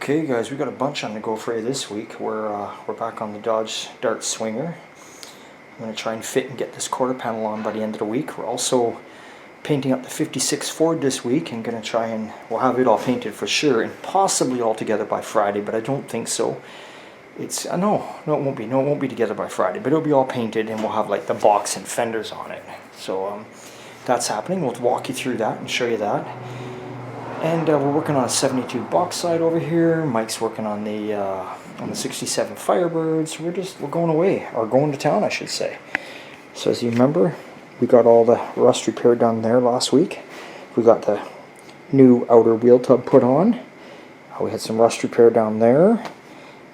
Okay guys, we got a bunch on the go for you this week. We're back on the Dodge Dart Swinger. I'm going to try and fit and get this quarter panel on by the end of the week. We're also painting up the 56 Ford this week and going to try and, we'll have it all painted for sure and possibly all together by Friday, but I don't think so. It's, no it won't be. No, it won't be together by Friday, but it'll be all painted and we'll have like the box and fenders on it. So that's happening. We'll walk you through that and show you that. And we're working on a 72 box side over here. Mike's working on the 67 Firebirds. We're going away, or going to town, I should say. So as you remember, we got all the rust repaired down there last week. We got the new outer wheel tub put on. We had some rust repair down there,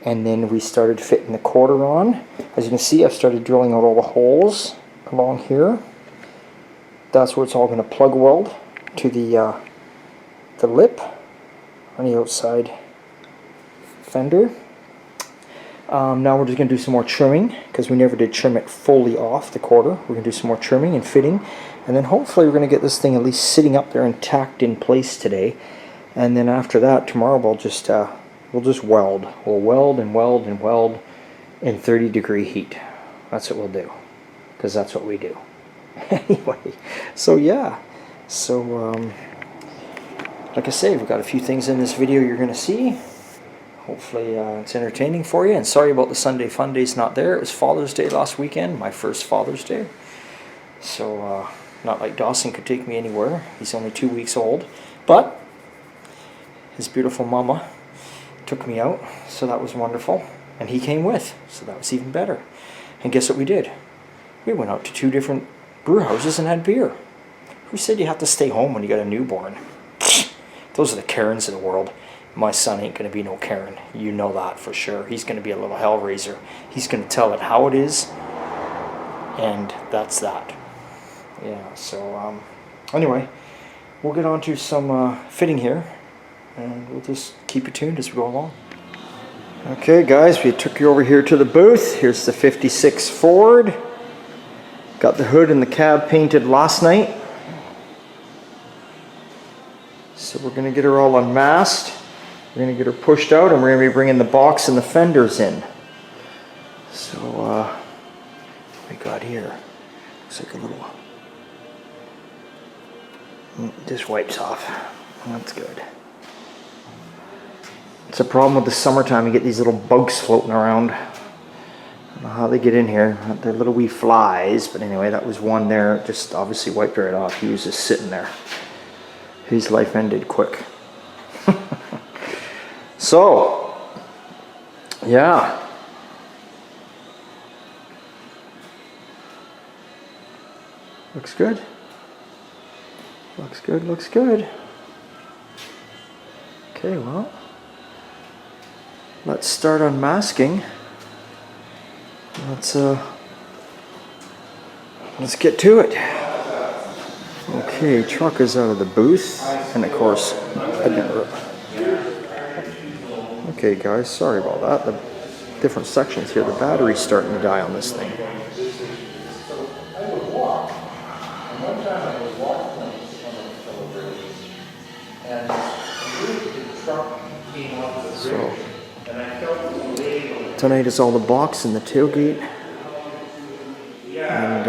and then we started fitting the quarter on. As you can see, I've started drilling out all the holes along here. That's where it's all going to plug weld to the lip on the outside fender. Now we're just going to do some more trimming because we never did trim it fully off the quarter. We're going to do some more trimming and fitting, and then hopefully we're going to get this thing at least sitting up there and tacked in place today. And then after that, tomorrow we'll just weld. We'll weld and weld and weld in 30-degree heat. That's what we'll do, because that's what we do. Anyway, so yeah, so like I say, we've got a few things in this video you're going to see. Hopefully it's entertaining for you. And sorry about the Sunday Fun Day's not there. It was Father's Day last weekend, my first Father's Day. So not like Dawson could take me anywhere. He's only 2 weeks old. But his beautiful mama took me out, so that was wonderful. And he came with, so that was even better. And guess what we did? We went out to 2 different brew houses and had beer. Who said you have to stay home when you got a newborn? Those are the Karens of the world. My son ain't going to be no Karen. You know that for sure. He's going to be a little hellraiser. He's going to tell it how it is, and that's that. Yeah, so anyway, we'll get on to some fitting here, and we'll just keep it tuned as we go along. Okay guys, we took you over here to the booth. Here's the 56 Ford. Got the hood and the cab painted last night. So we're going to get her all unmasked, we're going to get her pushed out, and we're going to be bringing the box and the fenders in. So what we got here, looks like a little, just wipes off. That's good. It's a problem with the summertime, you get these little bugs floating around. I don't know how they get in here. They're little wee flies, but anyway, that was one there. Just obviously wiped right off. He was just sitting there. His life ended quick. So, yeah. Looks good. Looks good, looks good. Okay, well, let's start unmasking. Let's get to it. Okay, truck is out of the booth, and of course, I didn't rip. Okay guys, sorry about that. The different sections here, the battery's starting to die on this thing. So, tonight is all the box and the tailgate. And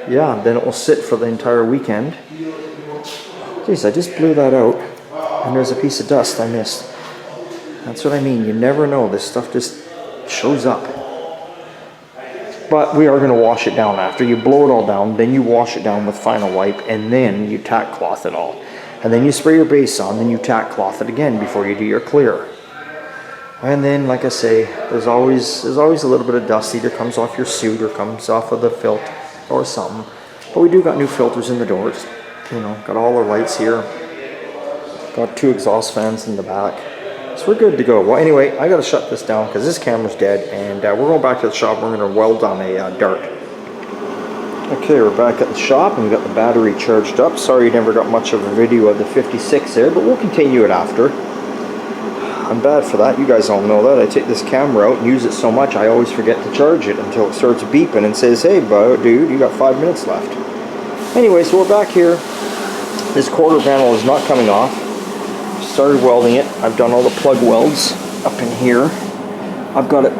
yeah, then it will sit for the entire weekend. Jeez, I just blew that out, and there's a piece of dust I missed. That's what I mean, you never know, this stuff just shows up. But we are going to wash it down after. You blow it all down, then you wash it down with Final Wipe, and then you tack cloth it all. And then you spray your base on, then you tack cloth it again before you do your clear. And then, like I say, there's always a little bit of dust, either comes off your suit or comes off of the filter or something. But we do got new filters in the doors. You know, got all our lights here. Got 2 exhaust fans in the back. So we're good to go. Well, anyway, I got to shut this down because this camera's dead, and we're going back to the shop. We're going to weld on a Dart. Okay, we're back at the shop, and we got the battery charged up. Sorry you never got much of a video of the 56 there, but we'll continue it after. I'm bad for that. You guys all know that. I take this camera out and use it so much I always forget to charge it until it starts beeping and says, hey, dude, you got 5 minutes left. Anyway, so we're back here. This quarter panel is not coming off. started welding it. I've done all the plug welds up in here. I've got it,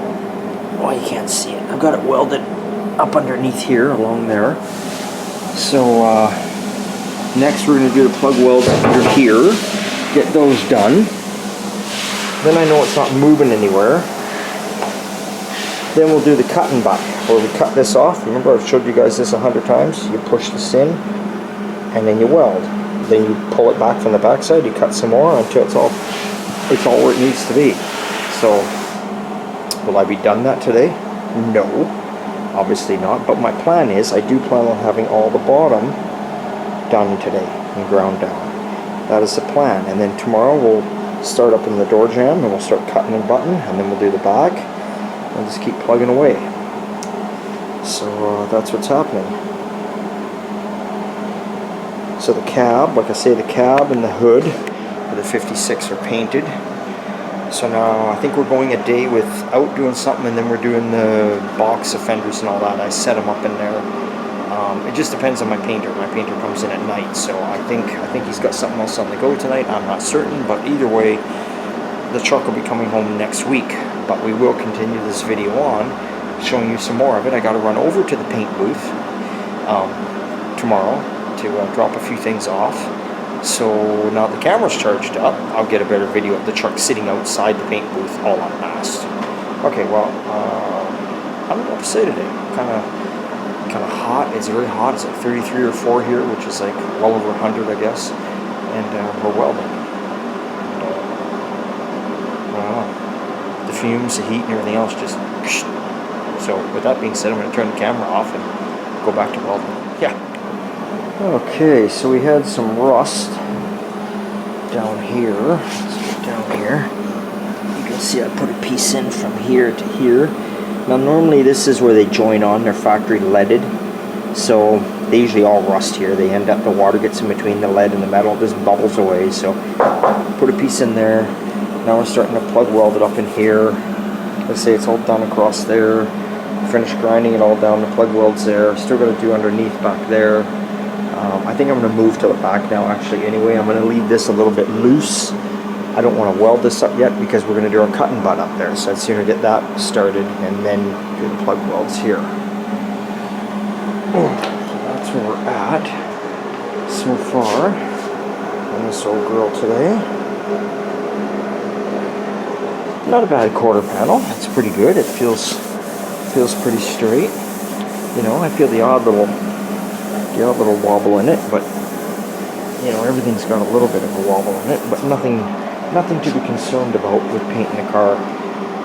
well, you can't see it. I've got it welded up underneath here, along there. So next we're going to do the plug welds under here, get those done. Then I know it's not moving anywhere. Then we'll do the cut and butt, where we cut this off. Remember, I've showed you guys this 100 times. You push this in, and then you weld. Then you pull it back from the backside. You cut some more until it's all where it needs to be. So, will I be done that today? No, obviously not. But my plan is, I do plan on having all the bottom done today and ground down. That is the plan. And then tomorrow we'll start up in the door jamb, and we'll start cutting and butting, and then we'll do the back. I'll just keep plugging away. So that's what's happening. So the cab, like I say, the cab and the hood for the 56 are painted. So now I think we're going a day without doing something, and then we're doing the box of fenders and all that. I set them up in there. It just depends on my painter. My painter comes in at night, so I think he's got something else on the go tonight. I'm not certain, but either way, the truck will be coming home next week. But we will continue this video on, showing you some more of it. I got to run over to the paint booth tomorrow to drop a few things off. So now the camera's charged up, I'll get a better video of the truck sitting outside the paint booth, all unmasked. Okay, well, I don't know what to say today. Kind of hot. It's very hot. It's like 33 or 4 here, which is like well over 100, I guess. And we're welding. Wow. The fumes, the heat, and everything else just. So with that being said, I'm going to turn the camera off and go back to welding. Yeah. Okay, so we had some rust down here. Let's get down here. You can see I put a piece in from here to here. Now normally this is where they join on. They're factory leaded, so they usually all rust here. They end up, the water gets in between the lead and the metal, just bubbles away. So put a piece in there. Now we're starting to plug weld it up in here. Let's say it's all done across there. Finished grinding it all down. The plug welds there. Still got to do underneath back there. I think I'm going to move to the back now actually anyway. I'm going to leave this a little bit loose. I don't want to weld this up yet because we're going to do our cut and butt up there. So I'd sooner get that started and then do the plug welds here. So that's where we're at so far on this old girl today. Not a bad quarter panel. It's pretty good. It feels pretty straight. You know, I feel the odd little wobble in it, but you know, everything's got a little bit of a wobble in it, but nothing to be concerned about with painting the car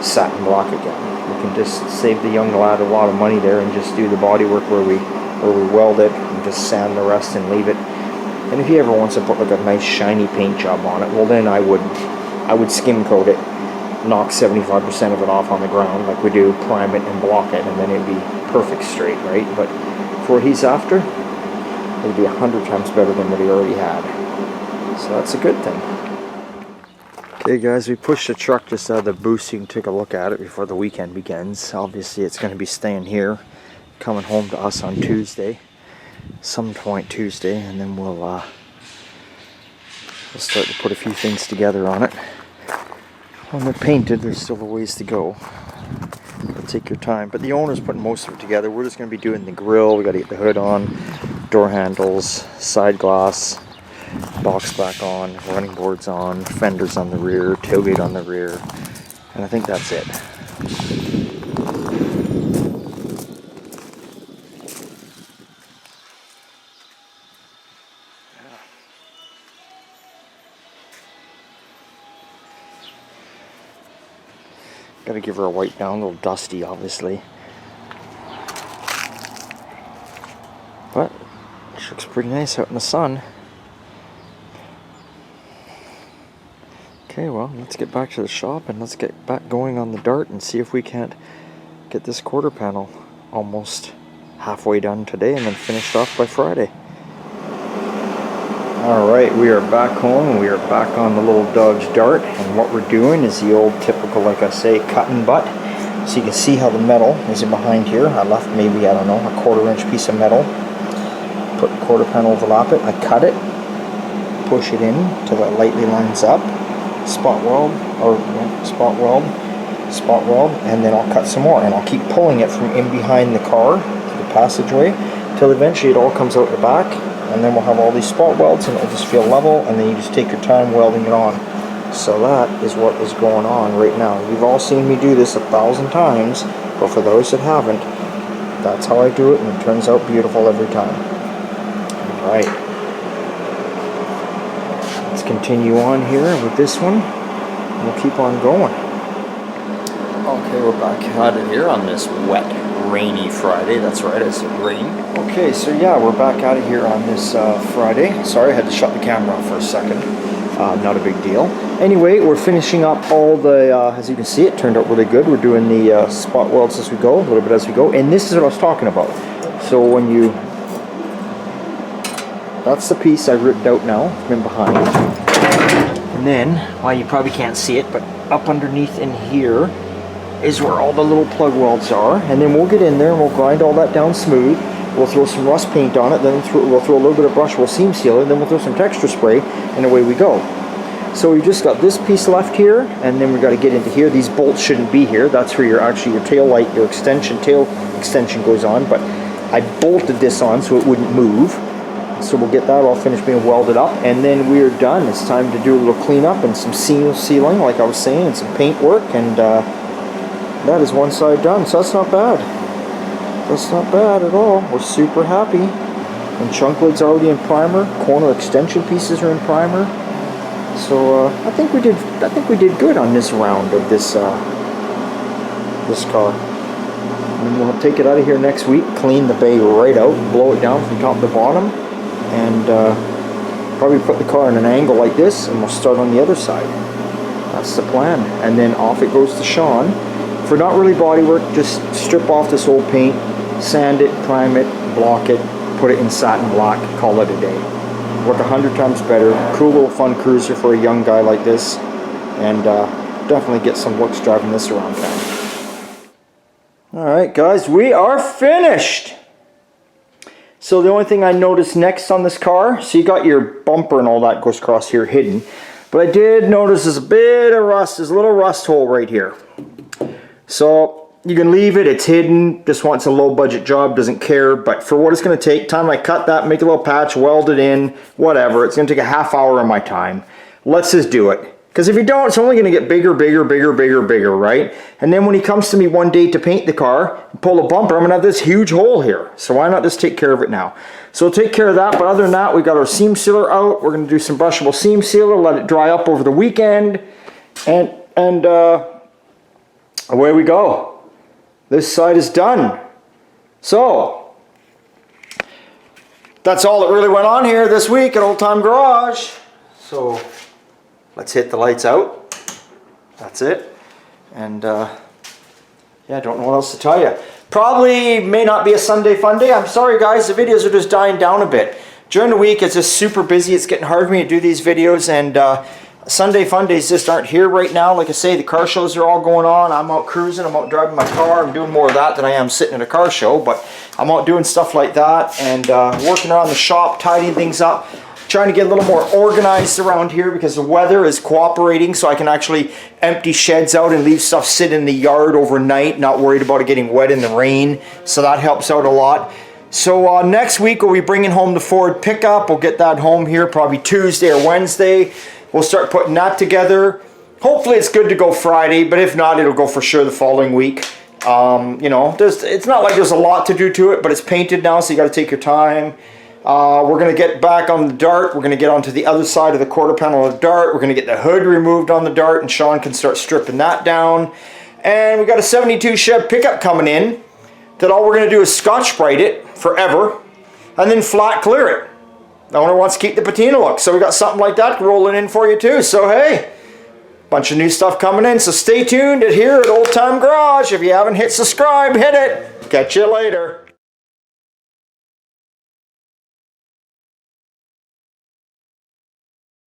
satin black again. We can just save the young lad a lot of money there and just do the bodywork where we weld it and just sand the rest and leave it. And if he ever wants to put like a nice shiny paint job on it, well then I would skim coat it, knock 75% of it off on the ground like we do, prime it and block it, and then it'd be perfect straight, right? But for what he's after, it'd be 100 times better than what he already had. So that's a good thing. Okay guys, we pushed the truck just out of the booth so you can take a look at it before the weekend begins. Obviously it's going to be staying here, coming home to us on Tuesday, some point Tuesday, and then we'll start to put a few things together on it. When they're painted, there's still a ways to go. It'll take your time, but the owner's putting most of it together. We're just going to be doing the grill. We got to get the hood on, door handles, side glass, box back on, running boards on, fenders on the rear, tailgate on the rear, and I think that's it. Got to give her a wipe down, a little dusty obviously, but she looks pretty nice out in the sun. Okay, well, let's get back to the shop and let's get back going on the Dart and see if we can't get this quarter panel almost halfway done today and then finished off by Friday. Alright, we are back home and we are back on the little Dodge Dart, and what we're doing is the old typical, like I say, cut and butt. So you can see how the metal is in behind here. I left maybe, I don't know, a 1/4 inch piece of metal. Put the quarter panel, overlap it, I cut it, push it in till it lightly lines up. spot weld, or spot weld, and then I'll cut some more, and I'll keep pulling it from in behind the car, the passageway, till eventually it all comes out the back, and then we'll have all these spot welds, and it'll just feel level, and then you just take your time welding it on. So that is what is going on right now. You've all seen me do this 1,000 times, but for those that haven't, that's how I do it, and it turns out beautiful every time. Alright. Let's continue on here with this one. We'll keep on going. Okay, we're back out of here on this wet, rainy Friday. That's right, I said rain. Okay, so yeah, we're back out of here on this Friday. Sorry, I had to shut the camera off for a second. Not a big deal. Anyway, we're finishing up all the, as you can see, it turned out really good. We're doing the spot welds as we go, a little bit as we go. And this is what I was talking about. So when you, that's the piece I ripped out now, from behind. And then, well, you probably can't see it, but up underneath in here is where all the little plug welds are. And then we'll get in there and we'll grind all that down smooth. We'll throw some rust paint on it, then we'll throw a little bit of brushable seam sealer, then we'll throw some texture spray, and away we go. So we just got this piece left here, and then we got to get into here. These bolts shouldn't be here. That's where your tail light, your tail extension goes on, but I bolted this on so it wouldn't move. So we'll get that all finished being welded up, and then we're done. It's time to do a little cleanup and some seam sealing, like I was saying, and some paint work, and that is one side done, so that's not bad. That's not bad at all. We're super happy. And chunk lid's already in primer. Corner extension pieces are in primer. So I think we did good on this round of this this car. And we'll take it out of here next week, clean the bay right out, blow it down from top to bottom, and probably put the car in an angle like this, and we'll start on the other side. That's the plan. And then off it goes to Sean. For not really body work, just strip off this old paint, sand it, prime it, block it, put it in satin black, call it a day. Work 100 times better. Cool little fun cruiser for a young guy like this, and definitely get some looks driving this around town. Alright guys, we are finished! So the only thing I noticed next on this car, so you got your bumper and all that goes across here hidden, but I did notice there's a bit of rust, there's a little rust hole right here. So you can leave it, it's hidden, just wants a low budget job, doesn't care, but for what it's going to take, time I cut that, make a little patch, weld it in, whatever, it's going to take a half hour of my time. Let's just do it. Because if you don't, it's only going to get bigger, right? And then when he comes to me one day to paint the car, pull a bumper, I'm going to have this huge hole here. So why not just take care of it now? So we'll take care of that, but other than that, we got our seam sealer out. We're going to do some brushable seam sealer, let it dry up over the weekend, and away we go. This side is done. So, that's all that really went on here this week at Old Time Garage. So, let's hit the lights out. That's it. And, yeah, I don't know what else to tell you. Probably may not be a Sunday fun day. I'm sorry, guys. The videos are just dying down a bit. During the week, it's just super busy. It's getting hard for me to do these videos, and Sunday fun days just aren't here right now. Like I say, the car shows are all going on. I'm out cruising, I'm out driving my car. I'm doing more of that than I am sitting at a car show, but I'm out doing stuff like that and working around the shop, tidying things up, trying to get a little more organized around here because the weather is cooperating, so I can actually empty sheds out and leave stuff sit in the yard overnight, not worried about it getting wet in the rain, so that helps out a lot. So next week we'll be bringing home the Ford pickup. We'll get that home here probably Tuesday or Wednesday. We'll start putting that together. Hopefully it's good to go Friday, but if not, it'll go for sure the following week. You know, it's not like there's a lot to do to it, but it's painted now, so you got to take your time. We're going to get back on the Dart. We're going to get onto the other side of the quarter panel of the Dart. We're going to get the hood removed on the Dart, and Sean can start stripping that down. And we got a 72 Chev pickup coming in that all we're going to do is Scotch-Brite it forever and then flat clear it. The owner wants to keep the patina look, so we got something like that rolling in for you too. So hey, bunch of new stuff coming in, so stay tuned here at Old Time Garage. If you haven't hit subscribe, hit it. Catch you later.